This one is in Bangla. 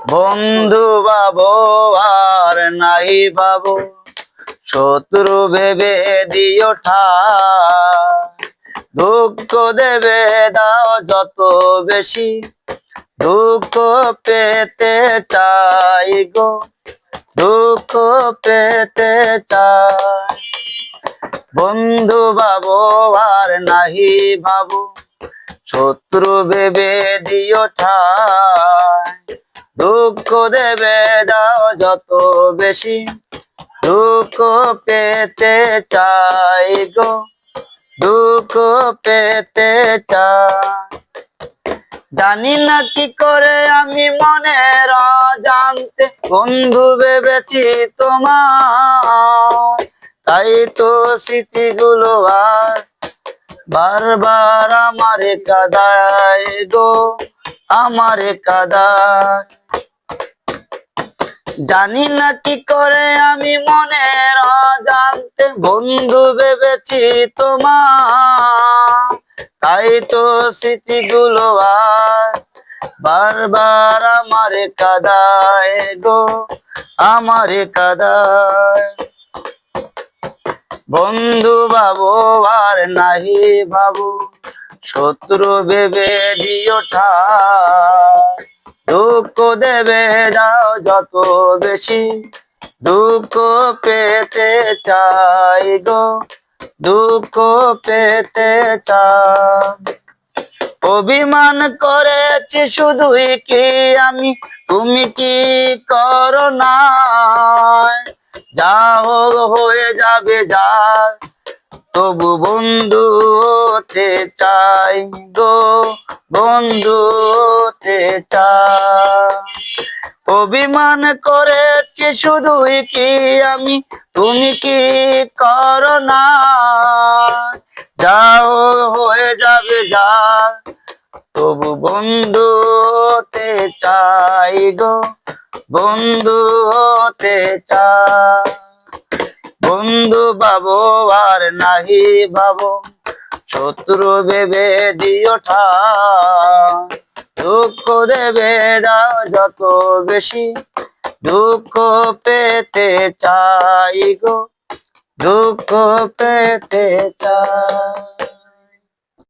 বন্ধু বাবু আর নাই বাবু, শত্রু ভেবে দিও ঠাই। দুঃখ দেবে দাও যত বেশি, দুঃখ পেতে চাই গো, দুঃখ পেতে চাই। বন্ধু বাবু আর নাহি বাবু, শত্রু ভেবে দিও ঠাই। দুঃখ দেবে দাও যত বেশি, দুঃখ পেতে চাই গো, দুঃখ পেতে চাই। জানি না কি করে আমি মনের অজান্তে বন্ধু ভেবেছি তোমার, তাই তো স্মৃতিগুলো আজ বারবার আমারে কাঁদায় গো, আমারে কাঁদায়। জানি না কি করে আমি মনের অজান্তে বন্ধু ভেবেছি তোমার, তাই তো স্মৃতিগুলো আজ বারবার আমারে কাঁদায় গো, আমারে কাঁদায়। বন্ধু বাবু আর নাহি বাবু, শত্রু ভেবে দিও ঠাই। দুঃখ দেবে যাও যত বেশি, দুঃখ পেতে চাই গো, দুঃখ পেতে চাই। অভিমান করেছি শুধুই কি আমি, তুমি কি করো না? যা হোক হয়ে যাবে যা, তবু বন্ধু হতে চাই গো, বন্ধু হতে চাই। অভিমান করেছি শুধুই কি আমি, তুমি কি করো না? যাও হয়ে যাবে যা, তবু বন্ধু হতে চাই গো, বন্ধু হতে চাই। বন্ধু বাবু আর নাহি বাবু, শত্রু ভেবে দিও ঠাই। দুঃখ দেবে দাও যত বেশি, দুঃখ পেতে চাই গো, দুঃখ পেতে চাই।